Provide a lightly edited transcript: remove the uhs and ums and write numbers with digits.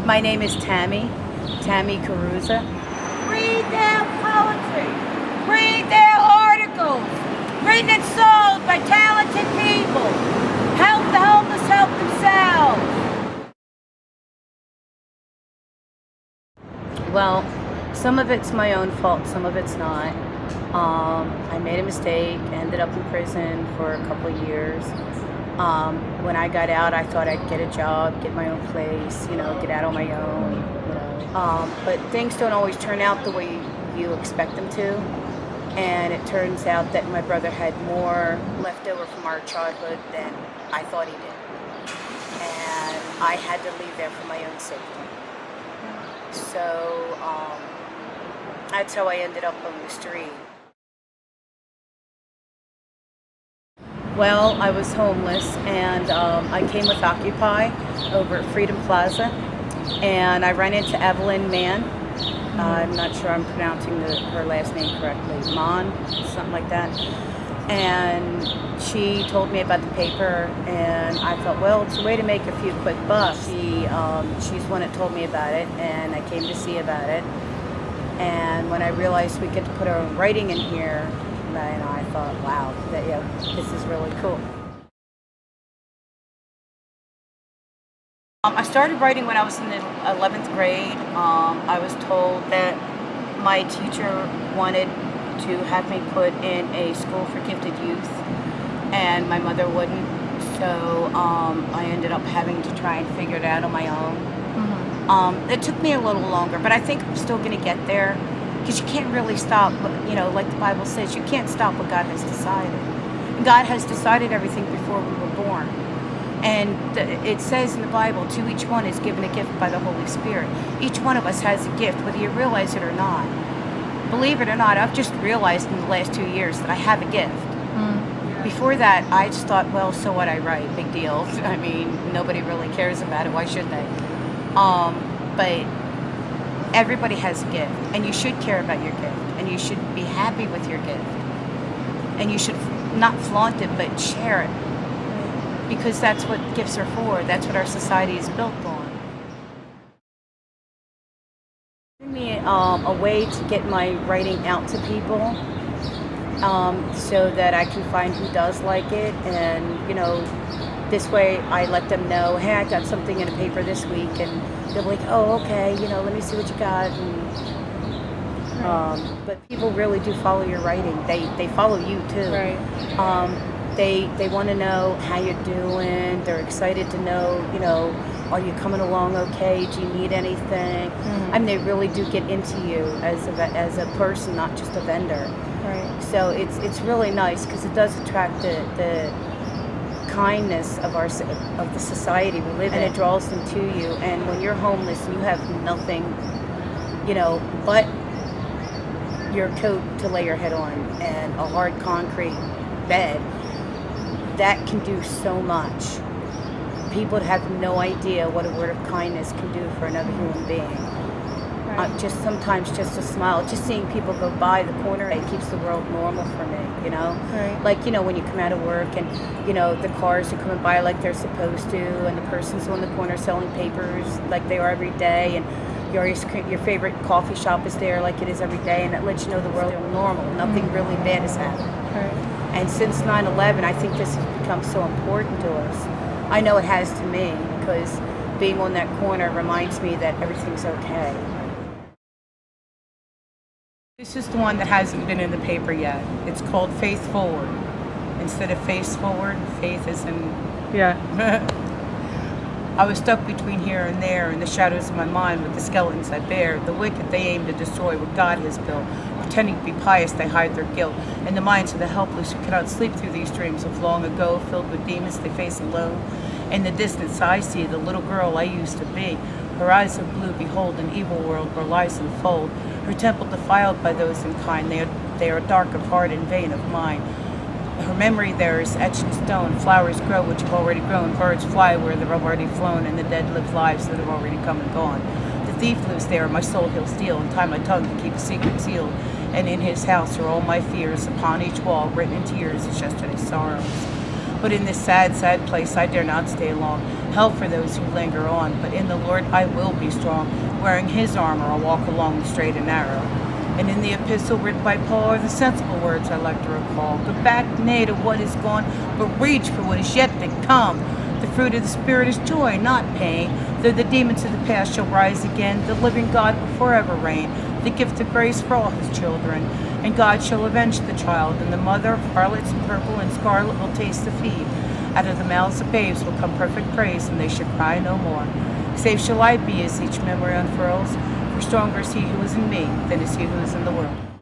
My name is Tammy Karuza. Read their poetry. Read their articles. Written and sold by talented people. Help the homeless help themselves. Well, some of it's my own fault, some of it's not. I made a mistake, ended up in prison for a couple of years. When I got out, I thought I'd get a job, get my own place, get out on my own. But things don't always turn out the way you expect them to. And it turns out that my brother had more left over from our childhood than I thought he did. And I had to leave there for my own safety. So that's how I ended up on the street. Well, I was homeless, and I came with Occupy over at Freedom Plaza, and I ran into Evelyn Mann. I'm not sure I'm pronouncing her last name correctly, Mann, something like that. And she told me about the paper, and I thought, well, it's a way to make a few quick bucks. She's the one that told me about it, and I came to see about it. And when I realized we get to put our own writing in here, I thought, wow, this is really cool. I started writing when I was in the 11th grade. I was told that my teacher wanted to have me put in a school for gifted youth, and my mother wouldn't. So I ended up having to try and figure it out on my own. Mm-hmm. It took me a little longer, but I think I'm still going to get there. Because you can't really stop, like the Bible says, you can't stop what God has decided. God has decided everything before we were born. And it says in the Bible, to each one is given a gift by the Holy Spirit. Each one of us has a gift, whether you realize it or not. Believe it or not, I've just realized in the last 2 years that I have a gift. Mm. Before that, I just thought, well, so what, I write, big deal. I mean, nobody really cares about it, why should they? But everybody has a gift, and you should care about your gift, and you should be happy with your gift, and you should not flaunt it, but share it, because that's what gifts are for. That's what our society is built on. Giving me a way to get my writing out to people, so that I can find who does like it, and this way I let them know, hey, I got something in a paper this week, and they're like, oh, okay, let me see what you got. And, but people really do follow your writing. They follow you too. Right. They want to know how you're doing. They're excited to know, are you coming along okay? Do you need anything? Mm-hmm. I mean, they really do get into you as a person, not just a vendor. Right. So it's really nice, because it does attract the kindness of the society we live in, and it draws them to you. And when you're homeless and you have nothing, but your coat to lay your head on and a hard concrete bed, that can do so much. People have no idea what a word of kindness can do for another human being. Right. Sometimes just a smile, just seeing people go by the corner, it keeps the world normal for me, Right. Like, when you come out of work and, the cars are coming by like they're supposed to, and the person's on the corner selling papers like they are every day, and your favorite coffee shop is there like it is every day, and that lets you know the world is normal. Nothing really bad has happened. Right. And since 9/11, I think this has become so important to us. I know it has to me, because being on that corner reminds me that everything's okay. This is the one that hasn't been in the paper yet. It's called Faith Forward. Instead of Face Forward, faith is in... Yeah. I was stuck between here and there in the shadows of my mind with the skeletons I bear. The wicked, they aim to destroy what God has built. Pretending to be pious, they hide their guilt. In the minds of the helpless who cannot sleep through these dreams of long ago, filled with demons they face alone. In the distance I see the little girl I used to be. Her eyes of blue behold an evil world where lies unfold. Her temple defiled by those unkind. They are dark of heart and vain of mind. Her memory there is etched in stone. Flowers grow which have already grown. Birds fly where they've already flown. And the dead live lives that have already come and gone. The thief lives there. My soul he'll steal and tie my tongue to keep a secret sealed. And in his house are all my fears. Upon each wall written in tears is yesterday's sorrows. But in this sad, sad place I dare not stay long. hell for those who linger on, but in the Lord I will be strong. Wearing his armor, I'll walk along the straight and narrow. And in the epistle written by Paul are the sensible words I like to recall. Go back, nay, to what is gone, but reach for what is yet to come. The fruit of the Spirit is joy, not pain. Though the demons of the past shall rise again, the living God will forever reign. The gift of grace for all his children. And God shall avenge the child, and the mother of harlots and purple and scarlet will taste the feed. Out of the mouths of babes will come perfect praise, and they shall cry no more. Safe shall I be as each memory unfurls, for stronger is he who is in me than is he who is in the world.